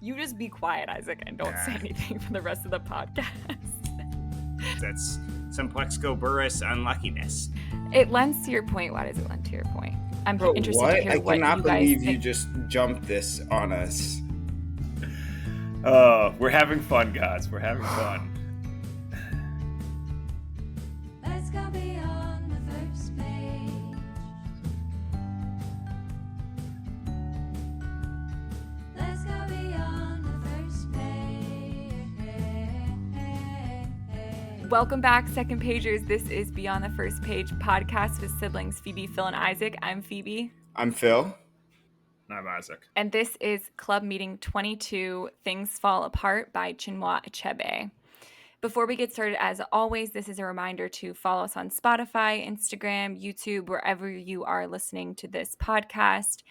You just be quiet, Isaac, and don't say anything for the rest of the podcast. That's some Plexicoburrus unluckiness. It lends to your point. Why does it lend to your point? I'm interested what? to hear I what cannot you guys believe think. you just jumped this on us. We're having fun, guys. We're having fun. Let's go beyond the first page. Let's go beyond the first page. Welcome back, second pagers. This is Beyond the First Page podcast with siblings Phoebe, Phil, and Isaac. I'm Phoebe. I'm Phil. I'm Isaac. And this is Club Meeting 22, Things Fall Apart by Chinua Achebe. Before we get started, as always, this is a reminder to follow us on Spotify, Instagram, YouTube, wherever you are listening to this podcast.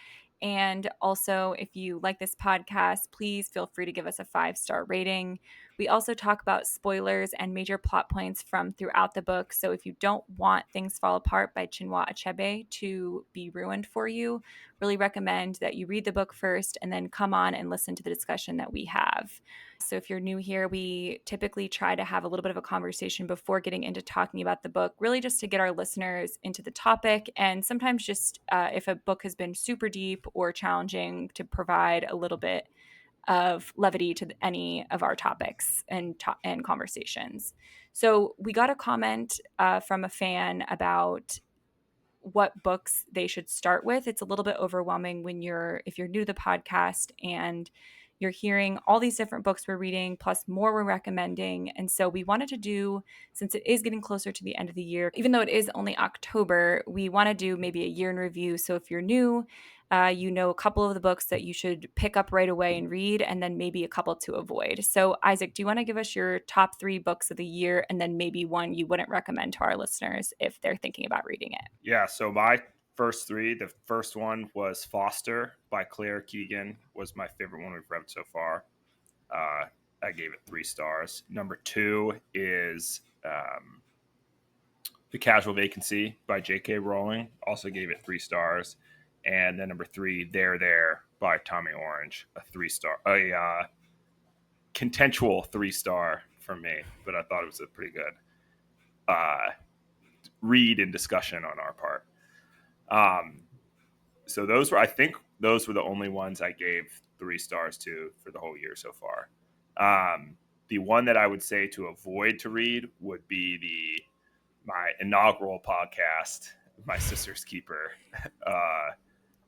And also, if you like this podcast, please feel free to give us a 5-star rating. We also talk about spoilers and major plot points from throughout the book. So if you don't want Things Fall Apart by Chinua Achebe to be ruined for you, really recommend that you read the book first and then come on and listen to the discussion that we have. So if you're new here, we typically try to have a little bit of a conversation before getting into talking about the book, really just to get our listeners into the topic. And sometimes just if a book has been super deep or challenging, to provide a little bit of levity to any of our topics and conversations. So we got a comment from a fan about what books they should start with. It's a little bit overwhelming if you're new to the podcast and you're hearing all these different books we're reading, plus more we're recommending. And so we wanted to do, since it is getting closer to the end of the year, even though it is only October, we want to do maybe a year in review. So if you're new, you know a couple of the books that you should pick up right away and read, and then maybe a couple to avoid. So Isaac, do you want to give us your top 3 books of the year, and then maybe one you wouldn't recommend to our listeners if they're thinking about reading it? Yeah, so my first 3, the first one was Foster by Claire Keegan, was my favorite one we've read so far. I gave it 3 stars. Number 2 is The Casual Vacancy by J.K. Rowling, also gave it 3 stars. And then number 3, There by Tommy Orange, a contentual 3-star for me, but I thought it was a pretty good read and discussion on our part. So I think those were the only ones I gave 3 stars to for the whole year so far. The one that I would say to avoid to read would be my inaugural podcast, My Sister's Keeper,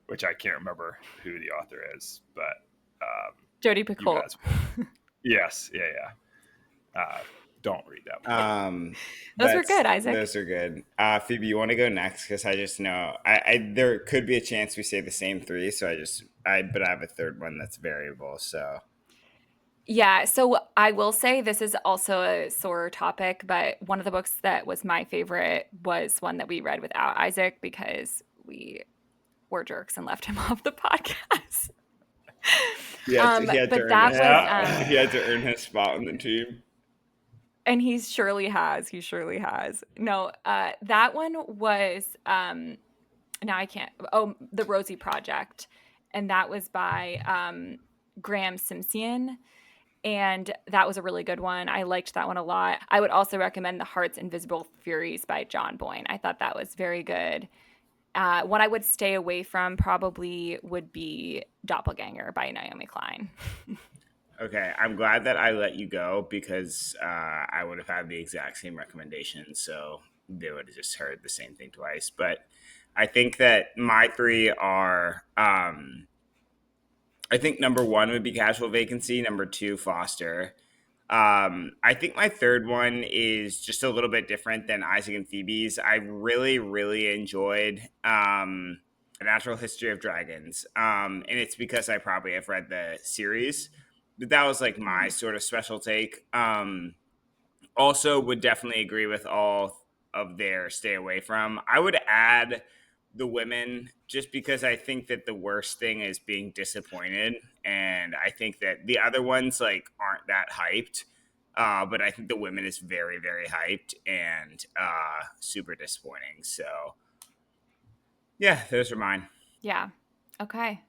which I can't remember who the author is, but Jodi Picoult. Yes, yeah. Don't read that one. Those were good, Isaac. Those are good. Phoebe, you want to go next? Because I just know there could be a chance we say the same 3. So but I have a third one that's variable. So yeah, so I will say this is also a sore topic, but one of the books that was my favorite was one that we read without Isaac because we were jerks and left him off the podcast. he had to earn his spot on the team. And he surely has. No, that one was, now I can't, The Rosie Project. And that was by Graham Simpson. And that was a really good one. I liked that one a lot. I would also recommend The Heart's Invisible Furies by John Boyne. I thought that was very good. One I would stay away from probably would be Doppelganger by Naomi Klein. Okay, I'm glad that I let you go because I would have had the exact same recommendation, so they would have just heard the same thing twice. But I think that my 3 are, I think number 1 would be Casual Vacancy, number 2, Foster. I think my third one is just a little bit different than Isaac and Phoebe's. I really, really enjoyed A Natural History of Dragons, and it's because I probably have read the series. But that was like my sort of special take. Also would definitely agree with all of their stay away from. I would add The Women just because I think that the worst thing is being disappointed. And I think that the other ones like aren't that hyped. But I think The Women is very, very hyped and super disappointing. So yeah, those are mine. Yeah. Okay.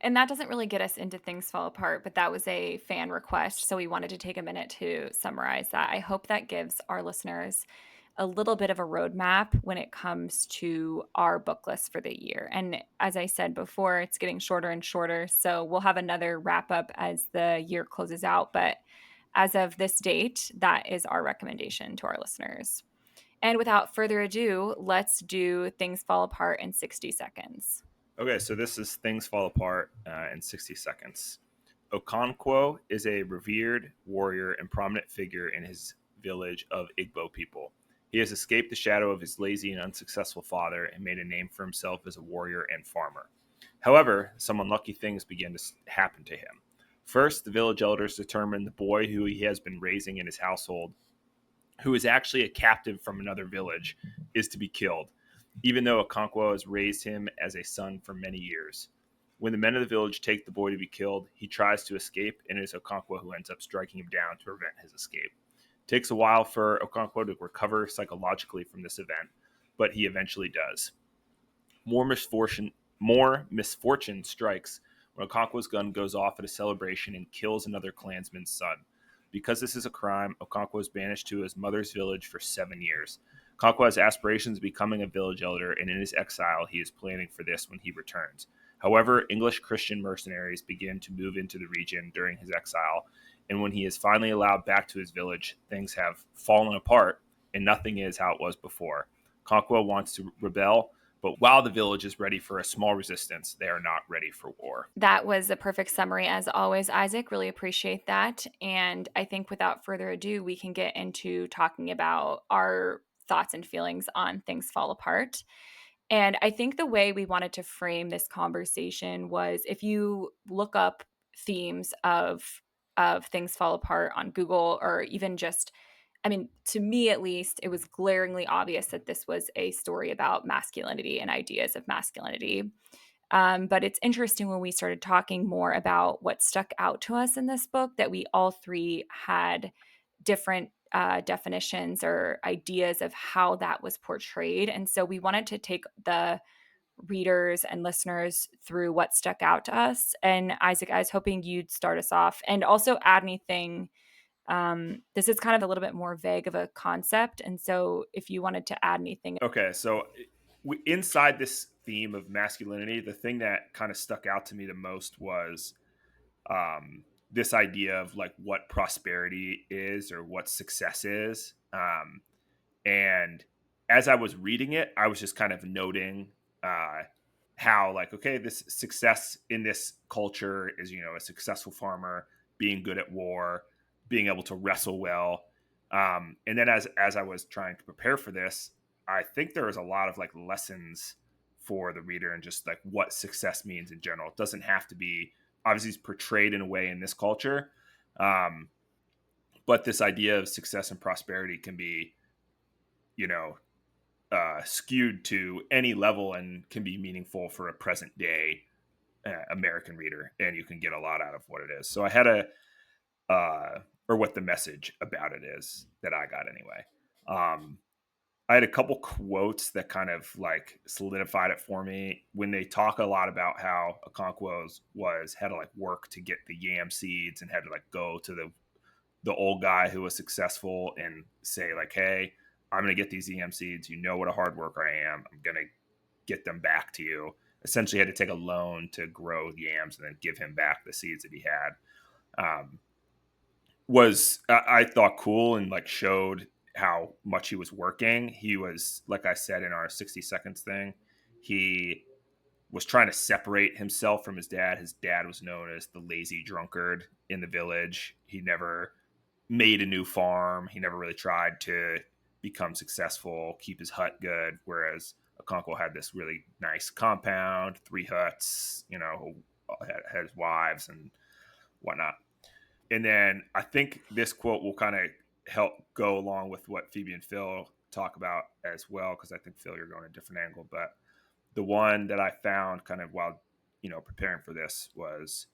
And that doesn't really get us into Things Fall Apart, but that was a fan request. So we wanted to take a minute to summarize that. I hope that gives our listeners a little bit of a roadmap when it comes to our book list for the year. And as I said before, it's getting shorter and shorter. So we'll have another wrap up as the year closes out. But as of this date, that is our recommendation to our listeners. And without further ado, let's do Things Fall Apart in 60 seconds. Okay, so this is Things Fall Apart in 60 seconds. Okonkwo is a revered warrior and prominent figure in his village of Igbo people. He has escaped the shadow of his lazy and unsuccessful father and made a name for himself as a warrior and farmer. However, some unlucky things begin to happen to him. First, the village elders determine the boy who he has been raising in his household, who is actually a captive from another village, is to be killed, even though Okonkwo has raised him as a son for many years. When the men of the village take the boy to be killed, he tries to escape, and it is Okonkwo who ends up striking him down to prevent his escape. It takes a while for Okonkwo to recover psychologically from this event, but he eventually does. More misfortune strikes when Okonkwo's gun goes off at a celebration and kills another clansman's son. Because this is a crime, Okonkwo is banished to his mother's village for 7 years. Okonkwo has aspirations of becoming a village elder, and in his exile, he is planning for this when he returns. However, English Christian mercenaries begin to move into the region during his exile, and when he is finally allowed back to his village, things have fallen apart, and nothing is how it was before. Okonkwo wants to rebel, but while the village is ready for a small resistance, they are not ready for war. That was a perfect summary, as always, Isaac. Really appreciate that. And I think without further ado, we can get into talking about our thoughts and feelings on Things Fall Apart. And I think the way we wanted to frame this conversation was if you look up themes of Things Fall Apart on Google, or even just, I mean, to me at least, it was glaringly obvious that this was a story about masculinity and ideas of masculinity. But it's interesting when we started talking more about what stuck out to us in this book that we all three had different definitions or ideas of how that was portrayed. And so we wanted to take the readers and listeners through what stuck out to us. And Isaac, I was hoping you'd start us off and also add anything. This is kind of a little bit more vague of a concept. And so if you wanted to add anything. Okay, so inside this theme of masculinity, the thing that kind of stuck out to me the most was this idea of like what prosperity is or what success is. And as I was reading it, I was just kind of noting how, like, okay, this success in this culture is, you know, a successful farmer, being good at war, being able to wrestle well. And then as I was trying to prepare for this, I think there was a lot of like lessons for the reader and just like what success means in general. It doesn't have to be obviously it's portrayed in a way in this culture. But this idea of success and prosperity can be, you know, skewed to any level and can be meaningful for a present day American reader. And you can get a lot out of what it is. So I had or what the message about it is that I got anyway. I had a couple quotes that kind of like solidified it for me when they talk a lot about how Okonkwo had to like work to get the yam seeds and had to like go to the old guy who was successful and say like, hey, I'm going to get these yam seeds. You know what a hard worker I am. I'm going to get them back to you. Essentially had to take a loan to grow yams and then give him back the seeds that he had. Was I thought cool and like showed how much he was working. He was, like I said in our 60 seconds thing, he was trying to separate himself from his dad. His dad was known as the lazy drunkard in the village. He never made a new farm. He never really tried to become successful, keep his hut good. Whereas Okonkwo had this really nice compound, 3 huts, you know, had his wives and whatnot. And then I think this quote will kind of help go along with what Phoebe and Phil talk about as well, because I think, Phil, you're going a different angle. But the one that I found kind of while, you know, preparing for this was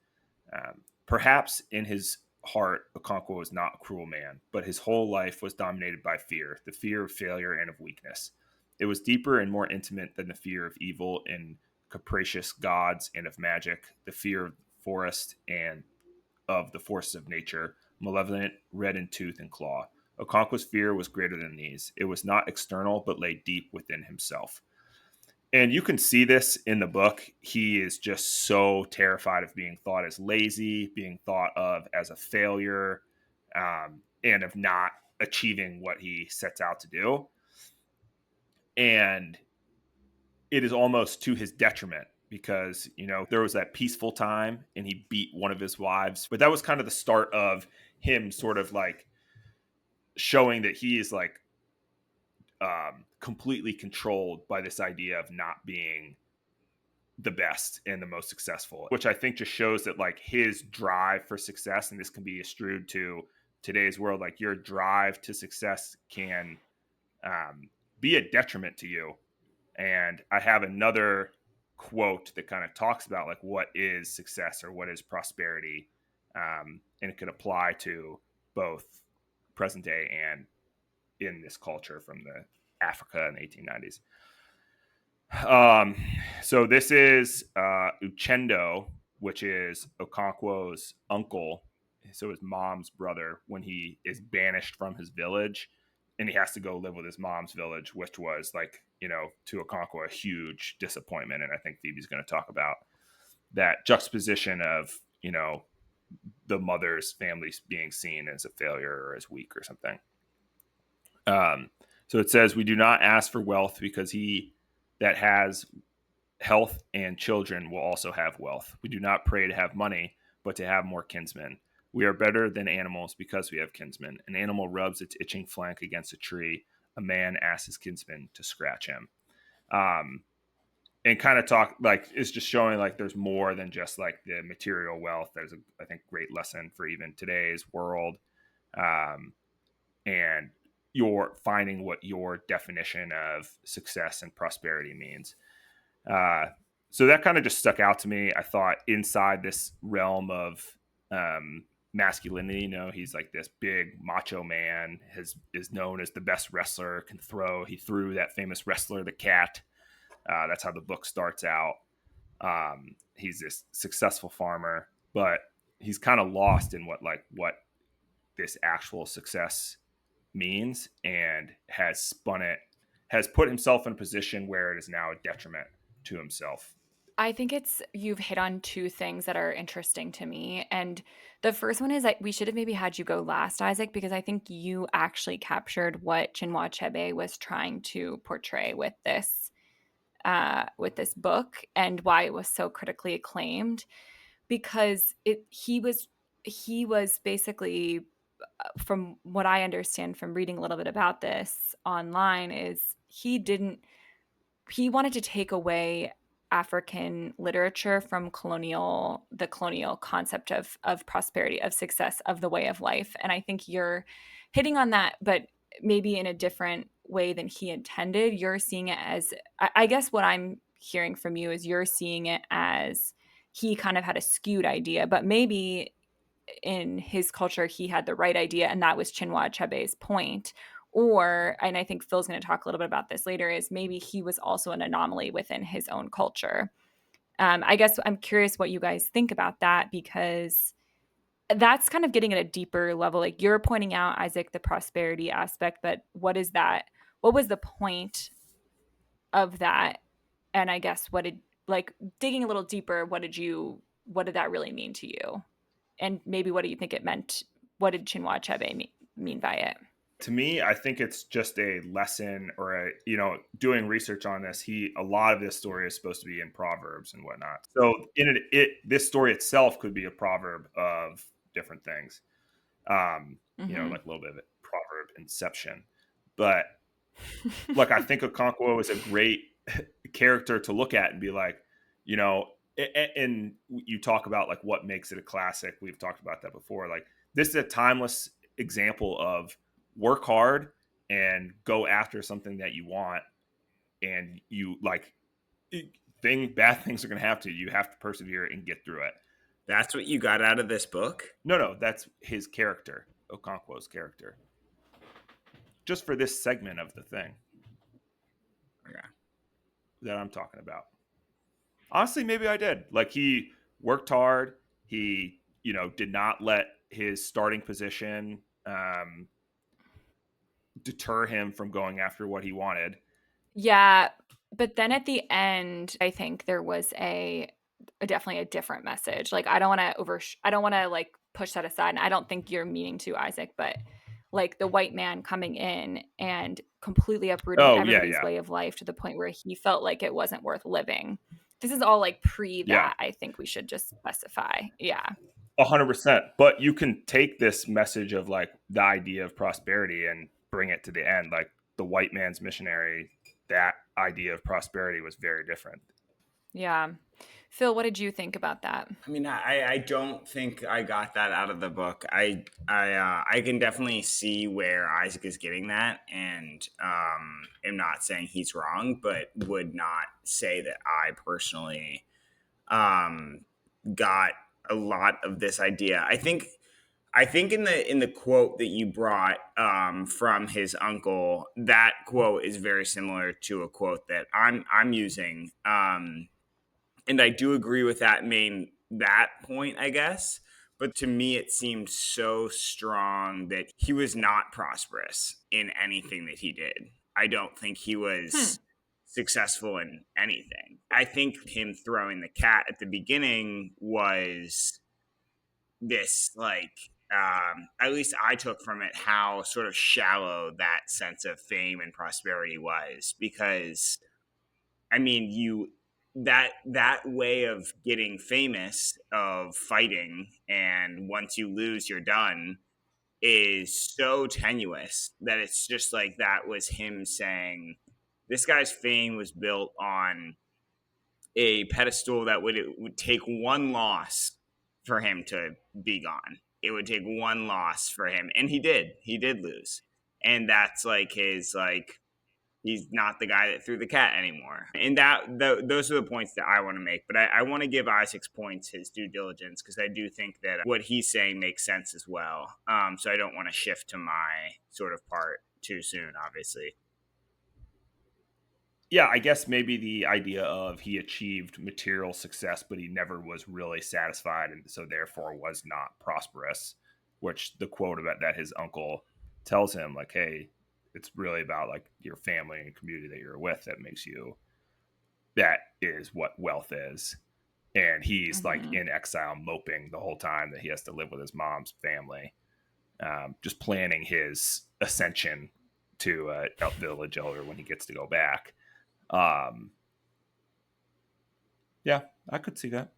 perhaps in his heart, Okonkwo was not a cruel man, but his whole life was dominated by fear, the fear of failure and of weakness. It was deeper and more intimate than the fear of evil and capricious gods and of magic, the fear of the forest and of the forces of nature, malevolent, red in tooth and claw. Okonkwo's fear was greater than these. It was not external, but lay deep within himself. And you can see this in the book. He is just so terrified of being thought as lazy, being thought of as a failure, and of not achieving what he sets out to do. And it is almost to his detriment because, there was that peaceful time and he beat one of his wives. But that was kind of the start of him sort of like showing that he is like completely controlled by this idea of not being the best and the most successful, which I think just shows that like his drive for success, and this can be eschewed to today's world, like your drive to success can be a detriment to you. And I have another quote that kind of talks about like what is success or what is prosperity, and it could apply to both present day and in this culture from the Africa in the 1890s. So this is Uchendo, which is Okonkwo's uncle, so his mom's brother, when he is banished from his village and he has to go live with his mom's village, which was like, to Okonkwo a huge disappointment. And I think Phoebe's going to talk about that juxtaposition of, the mother's family being seen as a failure or as weak or something. So it says, we do not ask for wealth because he that has health and children will also have wealth. We do not pray to have money, but to have more kinsmen. We are better than animals because we have kinsmen. An animal rubs its itching flank against a tree. A man asks his kinsman to scratch him. And kind of talk like it's just showing like there's more than just like the material wealth. There's I think great lesson for even today's world. And you're finding what your definition of success and prosperity means. So that kind of just stuck out to me. I thought inside this realm of masculinity, he's like this big macho man, is known as the best wrestler, can throw. He threw that famous wrestler, the cat. That's how the book starts out. He's this successful farmer, but he's kind of lost in what this actual success means, and has put himself in a position where it is now a detriment to himself. I think you've hit on two things that are interesting to me. And the first one is that we should have maybe had you go last, Isaac, because I think you actually captured what Chinua Achebe was trying to portray with this book and why it was so critically acclaimed. Because he was basically, from what I understand from reading a little bit about this online, is he wanted to take away African literature from the colonial concept of prosperity, of success, of the way of life. And I think you're hitting on that, but maybe in a different way than he intended. You're seeing it as, I guess what I'm hearing from you is you're seeing it as he kind of had a skewed idea, but maybe in his culture he had the right idea, and that was Chinua Achebe's point. Or, and I think Phil's going to talk a little bit about this later, is maybe he was also an anomaly within his own culture. I guess I'm curious what you guys think about that, because that's kind of getting at a deeper level. Like you're pointing out, Isaac, the prosperity aspect, but what is that? What was the point of that? And I guess digging a little deeper, what did that really mean to you? And maybe what do you think it meant? What did Chinua Achebe mean by it? To me, I think it's just a lesson, or doing research on this. A lot of this story is supposed to be in Proverbs and whatnot. So this story itself could be a proverb of different things. Like a little bit of proverb inception. But look, I think Okonkwo is a great character to look at and be like, and you talk about like what makes it a classic. We've talked about that before. Like this is a timeless example of work hard and go after something that you want, and you like bad things are going to happen to you. You have to persevere and get through it. That's what you got out of this book? No, that's his character, Okonkwo's character. Just for this segment of the thing. Okay. That I'm talking about. Honestly, maybe I did. Like, he worked hard. He, did not let his starting position deter him from going after what he wanted. Yeah, but then at the end, I think there was definitely a different message. Like, I don't want to like push that aside. And I don't think you're meaning to, Isaac, but like the white man coming in and completely uprooting Oh, yeah, everybody's yeah. way of life to the point where he felt like it wasn't worth living. This is all like pre Yeah. that. I think we should just specify. Yeah. 100%. But you can take this message of like the idea of prosperity and bring it to the end. Like, the white man's missionary, that idea of prosperity was very different. Yeah. Phil, what did you think about that? I mean, I don't think I got that out of the book. I can definitely see where Isaac is getting that, and am not saying he's wrong, but would not say that I personally um, got a lot of this idea. I think in the quote that you brought from his uncle, that quote is very similar to a quote that I'm using. And I do agree with that point, I guess. But to me, it seemed so strong that he was not prosperous in anything that he did. I don't think he Hmm. was successful in anything. I think him throwing the cat at the beginning was this, like, at least I took from it how sort of shallow that sense of fame and prosperity was, because I mean, that way of getting famous, of fighting, and once you lose, you're done, is so tenuous that it's just like that was him saying this guy's fame was built on a pedestal that it would take one loss for him to be gone. It would take one loss for him, and he did lose, and that's like his, like, he's not the guy that threw the cat anymore. And those are the points that I want to make. But I want to give Isaac's points his due diligence, because I do think that what he's saying makes sense as well. So I don't want to shift to my sort of part too soon, obviously. Yeah, I guess maybe the idea of he achieved material success, but he never was really satisfied, and so therefore was not prosperous. Which the quote about that his uncle tells him, like, "Hey, it's really about like your family and community that you're with that makes you. That is what wealth is." And he's like Hmm. in exile, moping the whole time that he has to live with his mom's family, just planning his ascension to a village elder when he gets to go back. Um, Yeah, I could see that.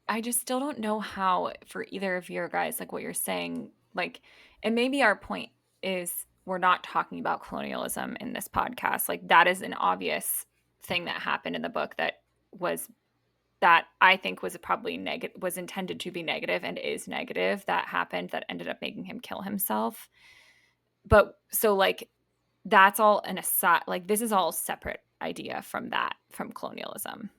I just still don't know how for either of your guys, like what you're saying, like, and maybe our point is we're not talking about colonialism in this podcast. Like, that is an obvious thing that happened in the book was that I think was probably negative, was intended to be negative and is negative, that happened that ended up making him kill himself. But so, like, that's all an aside. Like, this is all separate idea from colonialism.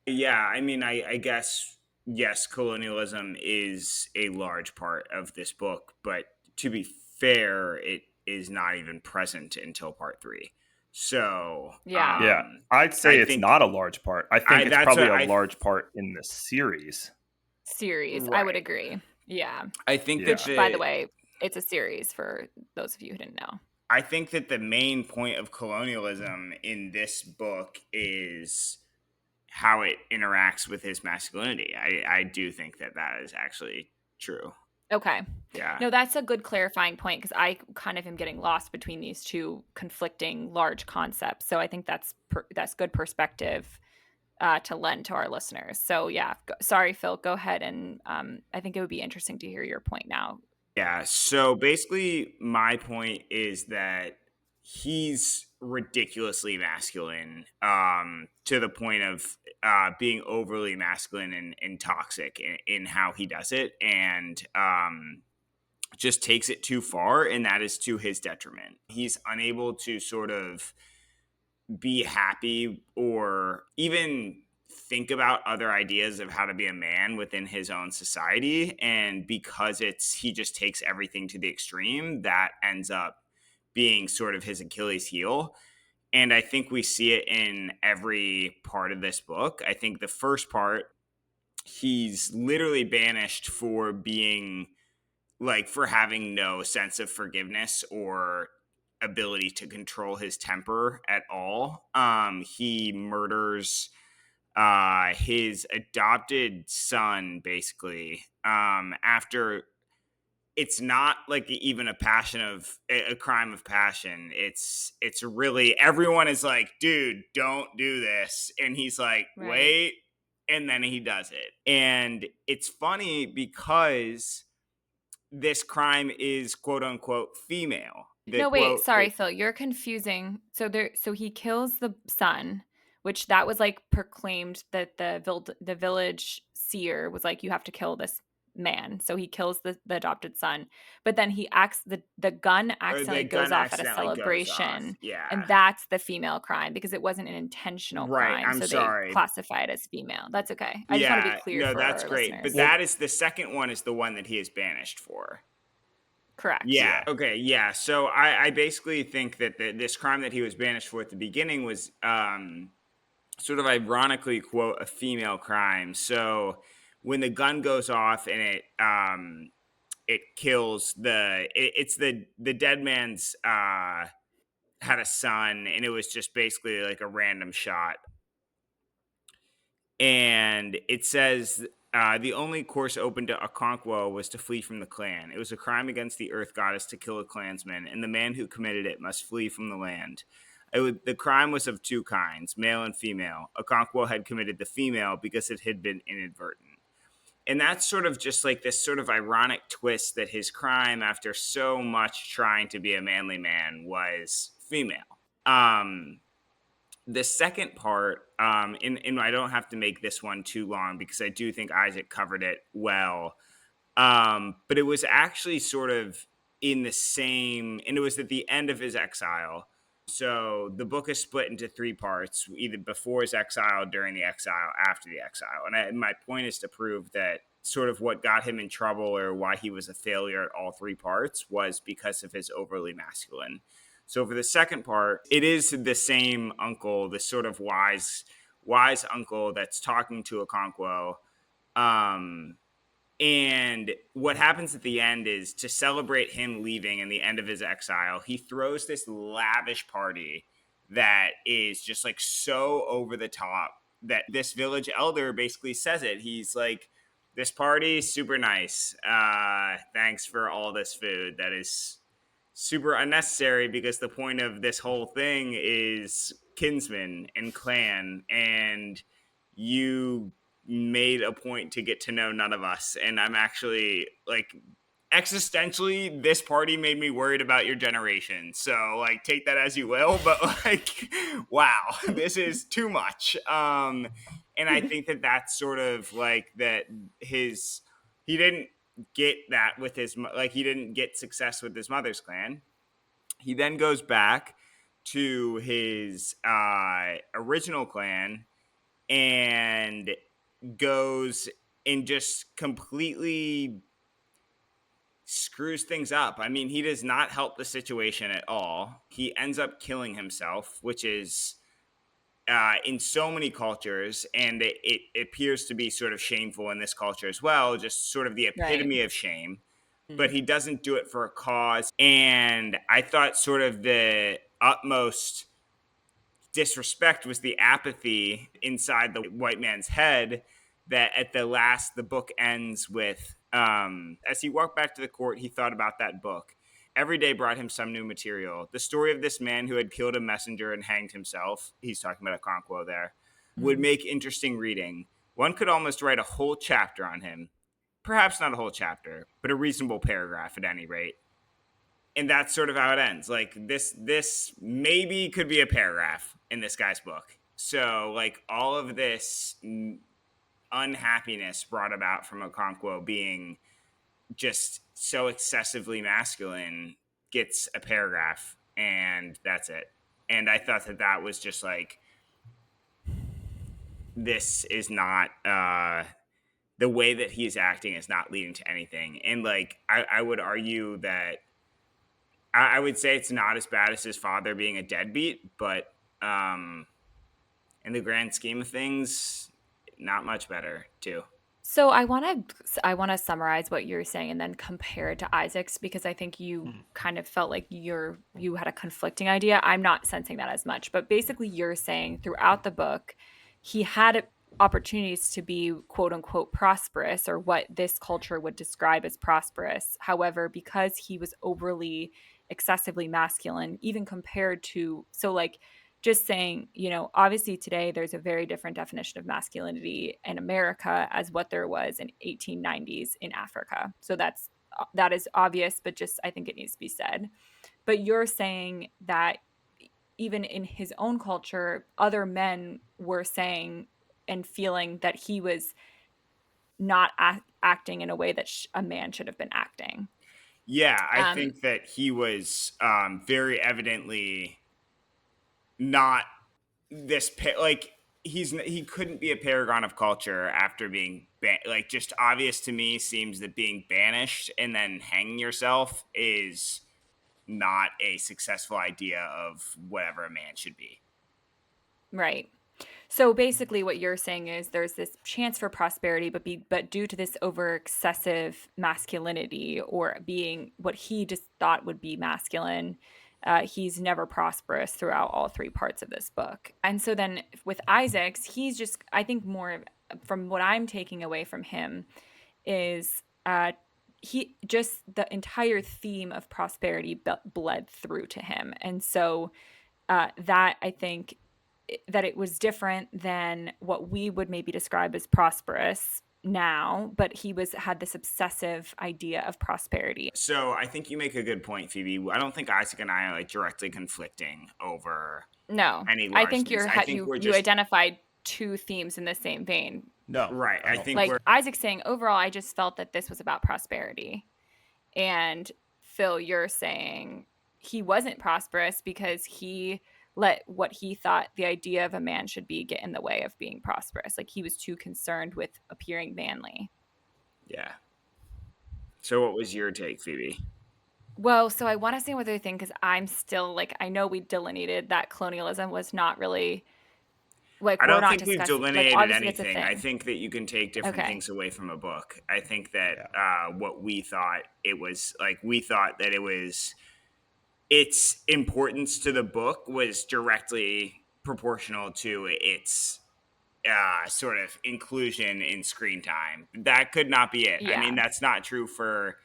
Yeah, I mean, I guess, yes, colonialism is a large part of this book, but to be fair, it is not even present until part three. So, Yeah. Yeah, I'd I say it's think not a large part. I think I it's that's probably what a I large part in the series. Series. I would right. agree. Yeah. I think that Yeah. Which, by the way, it's a series for those of you who didn't know. the main point of colonialism in this book is how it interacts with his masculinity. I do think that is actually true. Okay. Yeah. No, that's a good clarifying point because I kind of am getting lost between these two conflicting large concepts. So I think that's good perspective to lend to our listeners. So yeah, sorry, Phil. Go ahead, and I think it would be interesting to hear your point now. Yeah. So basically, my point is that he's ridiculously masculine, to the point of being overly masculine and toxic in how he does it, and just takes it too far, and that is to his detriment. He's unable to sort of be happy or even think about other ideas of how to be a man within his own society, and because he just takes everything to the extreme, that ends up being sort of his Achilles heel. And I think we see it in every part of this book. I think the first part, he's literally banished for being like for having no sense of forgiveness or ability to control his temper at all. He murders his adopted son basically after it's not like even a passion of a crime of passion. It's really everyone is like, dude, don't do this, and he's like, Right. wait, and then he does it. And it's funny because this crime is quote unquote female. The No, wait, quote sorry, Phil, you're confusing. So he kills the son, which that was like proclaimed that the village seer was like, you have to kill this man. So he kills the adopted son. But then the gun or accidentally the goes gun off at a accidentally goes off. celebration. And Yeah. that's the female crime because it wasn't an intentional Right. crime. I'm So they sorry. classify it as female. That's okay. I just want to be Yeah. clear No, for that's our great. But listeners. Well, that is the second one is the one that he is banished for. Correct. Yeah. Yeah. Okay. Yeah. So I basically think that this crime that he was banished for at the beginning was sort of ironically quote a female crime. So when the gun goes off and it kills it's the dead man's had a son, and it was just basically like a random shot. And it says the only course open to Okonkwo was to flee from the clan. It was a crime against the earth goddess to kill a clansman, and the man who committed it must flee from the land. The crime was of two kinds, male and female. Okonkwo had committed the female because it had been inadvertent. And that's sort of just like this sort of ironic twist that his crime, after so much trying to be a manly man, was female. The second part, and I don't have to make this one too long because I do think Isaac covered it well. But it was actually sort of in the same, and it was at the end of his exile. So the book is split into three parts, either before his exile, during the exile, after the exile. And my point is to prove that sort of what got him in trouble or why he was a failure at all three parts was because of his overly masculine. So for the second part, it is the same uncle, this sort of wise uncle that's talking to Okonkwo. And what happens at the end is to celebrate him leaving and the end of his exile, he throws this lavish party that is just like so over the top that this village elder basically says it. He's like, this party is super nice. Thanks for all this food. That is super unnecessary because the point of this whole thing is kinsman and clan, and you made a point to get to know none of us. And I'm actually like, existentially, this party made me worried about your generation. So like, take that as you will, but like, wow, this is too much. And I think that that's sort of like that he didn't get that with he didn't get success with his mother's clan. He then goes back to his original clan and goes and just completely screws things up. I mean, he does not help the situation at all. He ends up killing himself, which is in so many cultures, and it appears to be sort of shameful in this culture as well, just sort of the Right. epitome of shame. But he doesn't do it for a cause. And I thought sort of the utmost disrespect was the apathy inside the white man's head, that at the book ends with as he walked back to the court, he thought about that book. Every day brought him some new material. The story of this man who had killed a messenger and hanged himself, he's talking about Okonkwo there, would make interesting reading. One could almost write a whole chapter on him. Perhaps not a whole chapter, but a reasonable paragraph at any rate. And that's sort of how it ends. Like this maybe could be a paragraph in this guy's book. So like all of this unhappiness brought about from Okonkwo being just so excessively masculine gets a paragraph, and that's it. And I thought that was just like, this is not the way that he's acting is not leading to anything. And like I would argue that I would say it's not as bad as his father being a deadbeat, but In the grand scheme of things, not much better too. So I want to summarize what you're saying and then compare it to Isaac's, because I think you kind of felt like you had a conflicting idea. I'm not sensing that as much, but basically you're saying throughout the book he had opportunities to be quote unquote prosperous, or what this culture would describe as prosperous. However, because he was overly excessively masculine, even compared to, so like, just saying, obviously today there's a very different definition of masculinity in America as what there was in 1890s in Africa. So that is obvious, but just I think it needs to be said. But you're saying that even in his own culture, other men were saying and feeling that he was not acting in a way that a man should have been acting. Yeah, I Um, think that he was very evidently not like he couldn't be a paragon of culture after being like, just obvious to me seems that being banished and then hanging yourself is not a successful idea of whatever a man should be. right. So basically, what you're saying is there's this chance for prosperity, but due to this over excessive masculinity, or being what he just thought would be masculine, he's never prosperous throughout all three parts of this book. And so then with Isaacs, he's just, I think, more from what I'm taking away from him is he just, the entire theme of prosperity bled through to him, and so that I think that it was different than what we would maybe describe as prosperous now, but he had this obsessive idea of prosperity. So I think you make a good point, Phoebe. I don't think Isaac and I are like directly conflicting over No, any I large think things. I think we're you just identified two themes in the same vein. No, right. I I don't. think Like we're Isaac saying, overall, I just felt that this was about prosperity. And Phil, you're saying he wasn't prosperous because he let what he thought the idea of a man should be get in the way of being prosperous. Like he was too concerned with appearing manly. yeah. So what was your take, Phoebe? Well, so I want to say one other thing, because I'm still like, I know we delineated that colonialism was not really, like, I we're don't not think we've discussing, like, delineated obviously it's a anything. I thing. think that you can take different Okay. things away from a book. I think that Yeah. what we thought it was like, we thought that it was its importance to the book was directly proportional to its sort of inclusion in screen time. That could not be it. I mean, Yeah. that's not true for.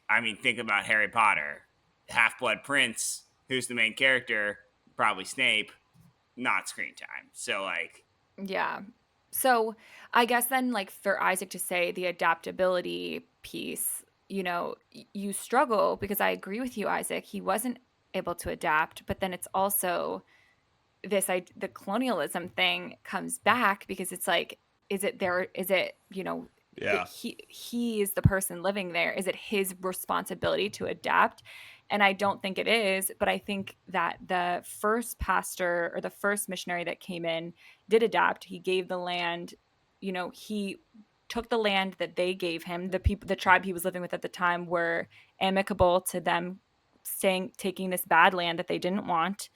I mean, think about Harry Potter, Half Blood Prince. Who's the main character? Probably Snape. Not screen time. So like, Yeah. So I guess then, like, for Isaac to say the adaptability piece, you struggle, because I agree with you, Isaac. He wasn't able to adapt, but then it's also the colonialism thing comes back, because it's like, is it, Yeah. he is the person living there. Is it his responsibility to adapt? And I don't think it is, but I think that the first pastor or the first missionary that came in did adapt. He gave the land, he took the land that they gave him. The tribe he was living with at the time were amicable to them taking this bad land that they didn't want,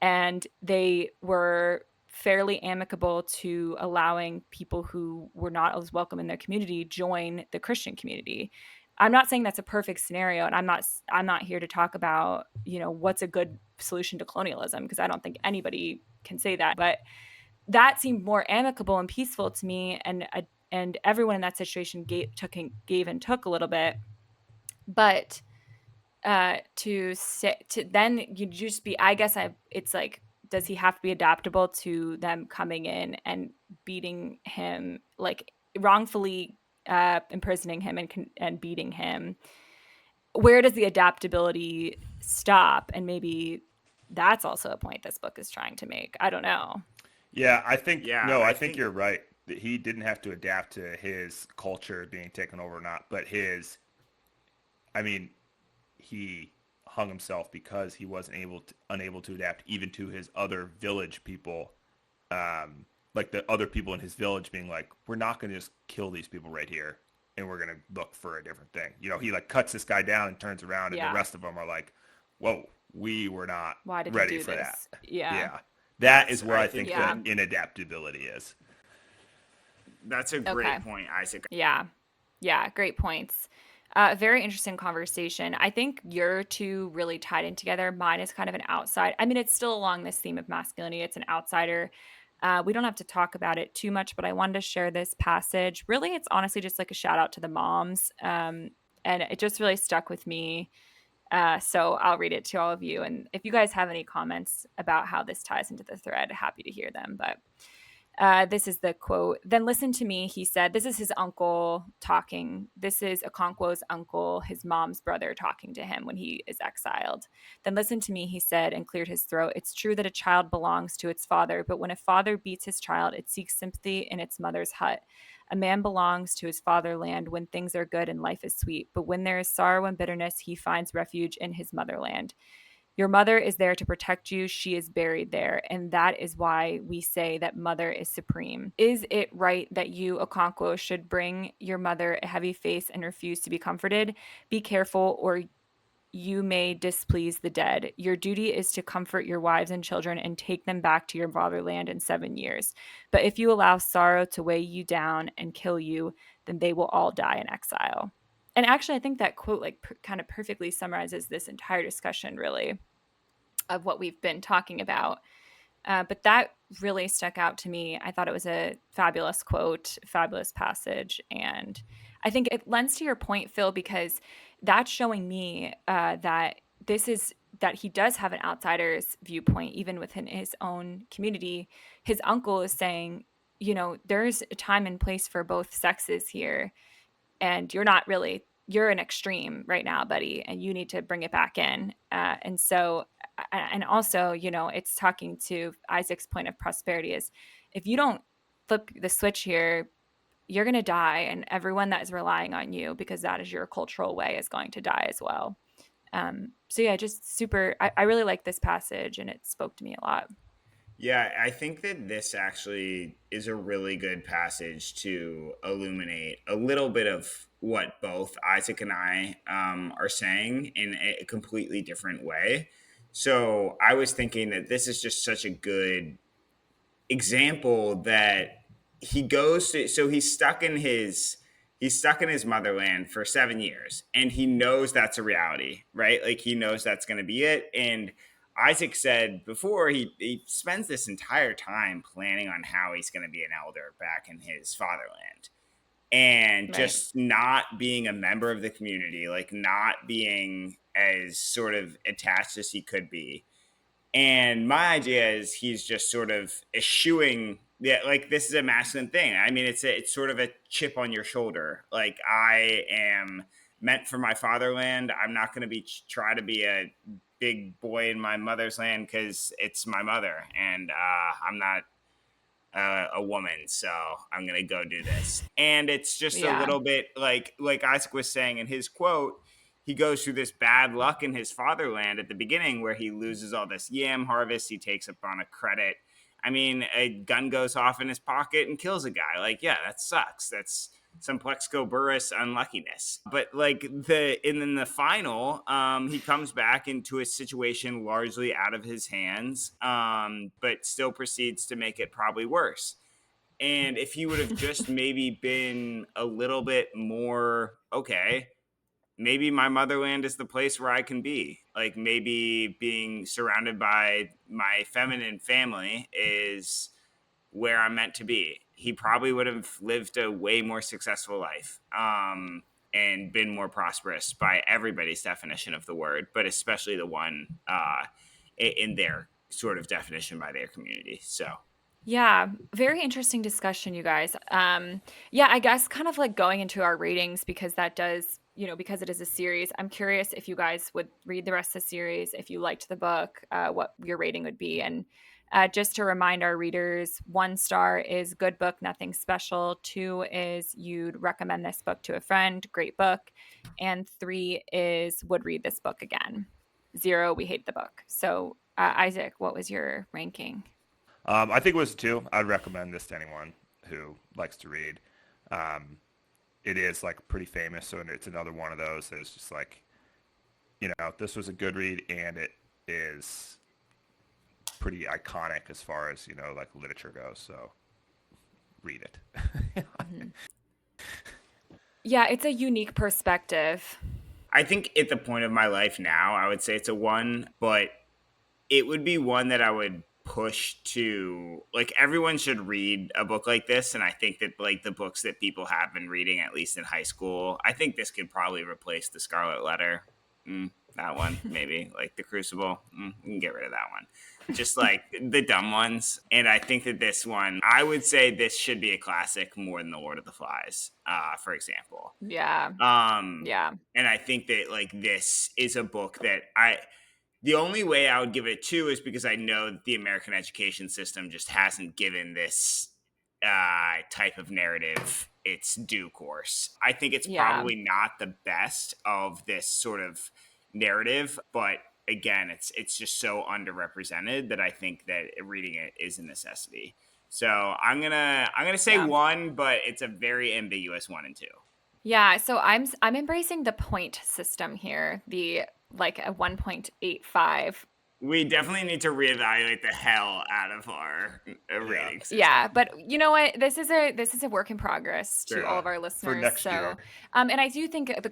and they were fairly amicable to allowing people who were not as welcome in their community join the Christian community. I'm not saying that's a perfect scenario, and I'm not here to talk about, what's a good solution to colonialism, because I don't think anybody can say that, but that seemed more amicable and peaceful to me, and everyone in that situation gave and took a little bit. But to then you just be, I guess, it's like, does he have to be adaptable to them coming in and beating him, like wrongfully imprisoning him and beating him? Where does the adaptability stop? And maybe that's also a point this book is trying to make. I don't know. Yeah, I think yeah, no, I I think think you're right. That he didn't have to adapt to his culture being taken over or not, but I mean, he hung himself because he wasn't unable to adapt even to his other village people, like the other people in his village being like, we're not going to just kill these people right here, and we're going to look for a different thing. He like cuts this guy down and turns around, and the Yeah. rest of them are like, whoa, we were not Why did you ready do for that. this? Yeah. Yeah. That is where I think Yeah. the inadaptability is. That's a Okay. great point, Isaac. Yeah. Yeah. Great points. Very interesting conversation. I think your two really tied in together. Mine is kind of an outside. I mean, it's still along this theme of masculinity. It's an outsider. We don't have to talk about it too much, but I wanted to share this passage. Really, it's honestly just like a shout out to the moms. And it just really stuck with me. So I'll read it to all of you. And if you guys have any comments about how this ties into the thread, happy to hear them. But this is the quote. Then listen to me, he said. This is his uncle talking. This is Okonkwo's uncle, his mom's brother, talking to him when he is exiled. Then listen to me, he said, and cleared his throat. It's true that a child belongs to its father, but when a father beats his child, it seeks sympathy in its mother's hut. A man belongs to his fatherland when things are good and life is sweet, but when there is sorrow and bitterness, he finds refuge in his motherland. Your mother is there to protect you. She is buried there. And that is why we say that mother is supreme. Is it right that you, Okonkwo, should bring your mother a heavy face and refuse to be comforted? Be careful, or you may displease the dead. Your duty is to comfort your wives and children and take them back to your fatherland in 7 years. But if you allow sorrow to weigh you down and kill you, then they will all die in exile. And actually, I think that quote kind of perfectly summarizes this entire discussion, really, of what we've been talking about. But that really stuck out to me. I thought it was a fabulous quote, fabulous passage. And I think it lends to your point, Phil, because that's showing me that he does have an outsider's viewpoint, even within his own community. His uncle is saying, there's a time and place for both sexes here. And you're an extreme right now, buddy, and you need to bring it back in. And also, it's talking to Isaac's point of prosperity is if you don't flip the switch here, you're going to die. And everyone that is relying on you, because that is your cultural way, is going to die as well. So yeah, just I really like this passage and it spoke to me a lot. Yeah, I think that this actually is a really good passage to illuminate a little bit of what both Isaac and I are saying in a completely different way. So I was thinking that this is just such a good example that he goes to, so he's stuck in his motherland for 7 years and he knows that's a reality, right? Like he knows that's going to be it. And Isaac said before, he spends this entire time planning on how he's going to be an elder back in his fatherland and Right. just not being a member of the community, like not being as sort of attached as he could be. And my idea is he's just sort of eschewing, yeah, like this is a masculine thing. I mean, it's sort of a chip on your shoulder. Like I am meant for my fatherland. I'm not going to try to be a big boy in my mother's land because it's my mother, and I'm not a woman, so I'm gonna go do this. And it's just a Yeah. little bit like Isaac was saying in his quote. He goes through this bad luck in his fatherland at the beginning, where he loses all this yam harvest. He takes up on a credit. I mean, a gun goes off in his pocket and kills a guy. Like, yeah, that sucks. That's some Plexco Burris unluckiness. But like and then the final, he comes back into a situation largely out of his hands, but still proceeds to make it probably worse. And if he would have just maybe been a little bit more okay, maybe my motherland is the place where I can be. Like maybe being surrounded by my feminine family is where I'm meant to be. He probably would have lived a way more successful life, and been more prosperous by everybody's definition of the word, but especially the one in their sort of definition by their community. So Yeah, very interesting discussion, you guys. Yeah, I guess kind of like going into our ratings because that does, because it is a series. I'm curious if you guys would read the rest of the series, if you liked the book, what your rating would be. And just to remind our readers, 1 star is good book, nothing special. 2 is you'd recommend this book to a friend, great book. And 3 is would read this book again. 0, we hate the book. So, Isaac, what was your ranking? I think it was 2. I'd recommend this to anyone who likes to read. It is like pretty famous, so it's another one of those that's just like, this was a good read, and it is pretty iconic as far as, like literature goes. So read it. Mhm. Yeah, it's a unique perspective. I think at the point of my life now, I would say it's a 1, but it would be one that I would push to, like, everyone should read a book like this, and I think that, like, the books that people have been reading, at least in high school, I think this could probably replace The Scarlet Letter. That one, maybe. Like, The Crucible. We can get rid of that one. Just, like, the dumb ones. And I think that this one, I would say this should be a classic more than The Lord of the Flies, for example. Yeah. Um, Yeah. and I think that, like, this is a book that the only way I would give it a 2 is because I know that the American education system just hasn't given this type of narrative its due course. I think it's Yeah. probably not the best of this sort of narrative, but again, it's just so underrepresented that I think that reading it is a necessity. So I'm gonna say Yeah. 1, but it's a very ambiguous 1 and 2. Yeah, so I'm embracing the point system here, the like a 1.85. We definitely need to reevaluate the hell out of our rating system. Yeah, but you know what? This is a work in progress to Sure. all of our For listeners. next So, year. and I do think and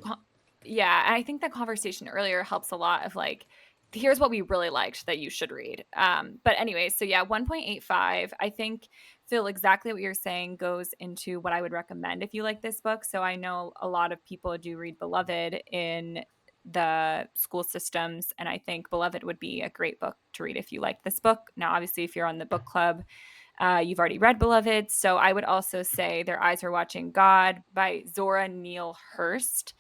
I think the conversation earlier helps a lot of like, here's what we really liked that you should read. But anyway, so yeah, 1.85. I think Phil, exactly what you're saying goes into what I would recommend if you like this book. So I know a lot of people do read Beloved in the school systems, and I think Beloved would be a great book to read if you like this book. Now, obviously, if you're on the book club, you've already read Beloved. So I would also say Their Eyes Are Watching God by Zora Neale Hurst.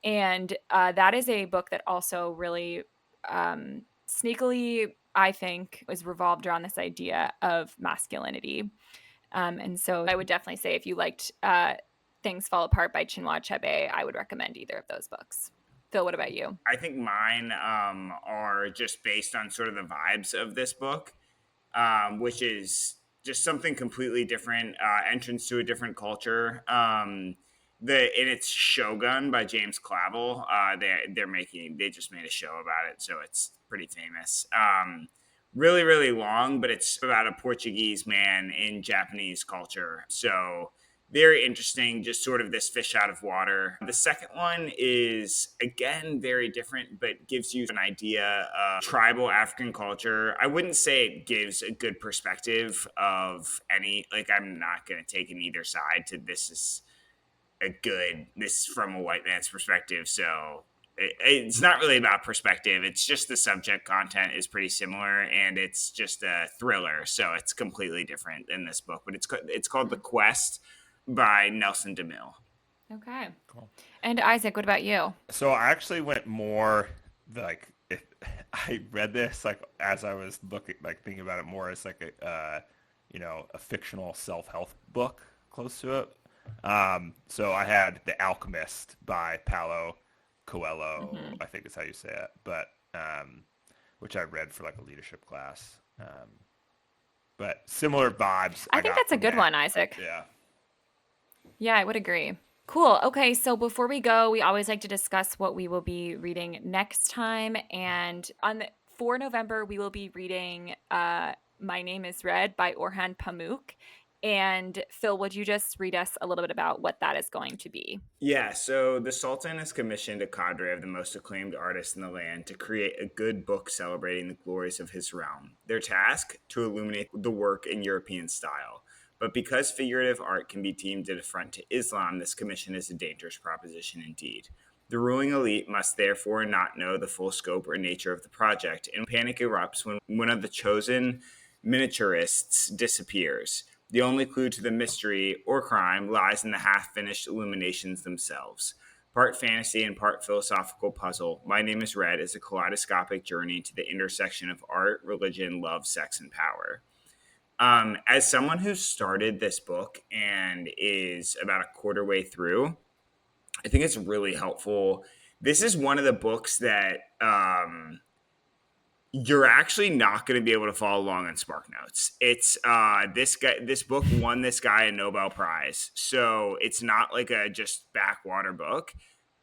And that is a book that also really sneakily, I think, is revolved around this idea of masculinity. And so I would definitely say if you liked Things Fall Apart by Chinua Achebe, I would recommend either of those books. Phil, what about you? I think mine are just based on sort of the vibes of this book, which is just something completely different, entrance to a different culture. And it's Shogun by James Clavell. They just made a show about it, so it's pretty famous. Really, really long, but it's about a Portuguese man in Japanese culture. So very interesting, just sort of this fish out of water. The second one is, again, very different, but gives you an idea of tribal African culture. I wouldn't say it gives a good perspective of any, like, I'm not going to take in either side to this is from a white man's perspective. So it's not really about perspective. It's just the subject content is pretty similar, and it's just a thriller. So it's completely different than this book, but it's called The Quest by Nelson DeMille. Okay. Cool. And Isaac, what about you? So I actually went more like I read this like as I was thinking about it more as like a a fictional self-help book close to it. So I had The Alchemist by Paulo Coelho, I think is how you say it, but which I read for like a leadership class. But similar vibes. I think got that's a from good that. one, Isaac. Yeah. Yeah, I would agree. Cool. Okay, so before we go, we always like to discuss what we will be reading next time. And for November, we will be reading My Name is Red by Orhan Pamuk. And Phil, would you just read us a little bit about what that is going to be? Yeah, so the Sultan has commissioned a cadre of the most acclaimed artists in the land to create a good book celebrating the glories of his realm. Their task? To illuminate the work in European style. But because figurative art can be deemed an affront to Islam, this commission is a dangerous proposition indeed. The ruling elite must therefore not know the full scope or nature of the project, and panic erupts when one of the chosen miniaturists disappears. The only clue to the mystery or crime lies in the half-finished illuminations themselves. Part fantasy and part philosophical puzzle, My Name is Red is a kaleidoscopic journey to the intersection of art, religion, love, sex, and power. As someone who started this book and is about a quarter way through, I think it's really helpful. This is one of the books that you're actually not going to be able to follow along on SparkNotes. It's this book won this guy a Nobel Prize, so it's not like a just backwater book.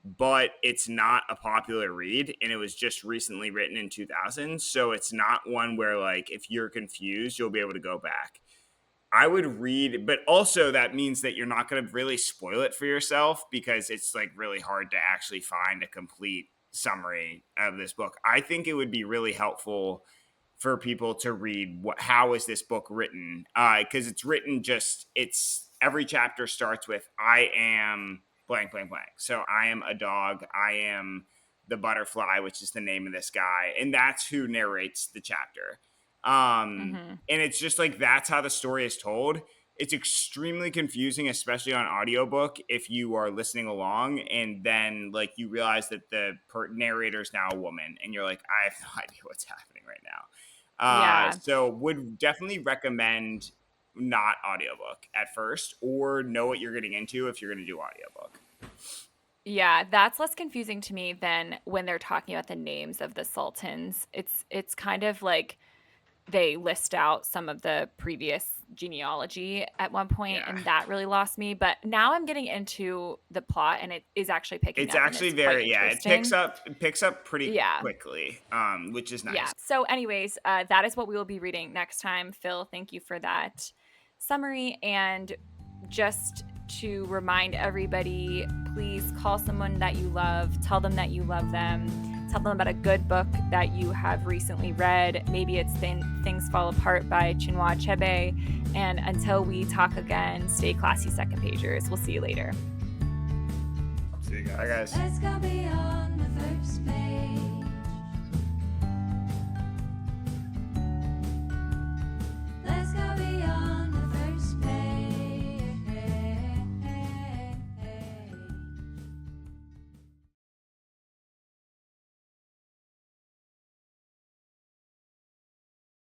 but it's not a popular read, and it was just recently written in 2000. So it's not one where, like, if you're confused, you'll be able to go back. I would read, but also that means that you're not going to really spoil it for yourself, because it's like really hard to actually find a complete summary of this book. I think it would be really helpful for people to read how is this book written, because it's written it's every chapter starts with I am blank blank blank. So I am a dog, I am the butterfly, which is the name of this guy, and that's who narrates the chapter. Mm-hmm. And it's just like that's how the story is told. It's extremely confusing, especially on audiobook, if you are listening along and then like you realize that the narrator is now a woman and you're like, I have no idea what's happening right now. Yeah. So would definitely recommend not audiobook at first, or know what you're getting into if you're going to do audiobook. Yeah, that's less confusing to me than when they're talking about the names of the sultans. It's kind of like they list out some of the previous genealogy at one point, Yeah. and that really lost me. But now I'm getting into the plot, and it is actually picking It's up. actually and it's quite very, yeah, it interesting. picks up pretty Yeah. quickly, which is nice. Yeah. So, anyways, that is what we will be reading next time. Phil, thank you for that summary. And just to remind everybody, please call someone that you love, tell them that you love them, tell them about a good book that you have recently read. Maybe it's Things Fall Apart by Chinua Achebe. And until we talk again, stay classy, second pagers. We'll see you later. See you guys. Bye, guys. Let's go beyond the first page.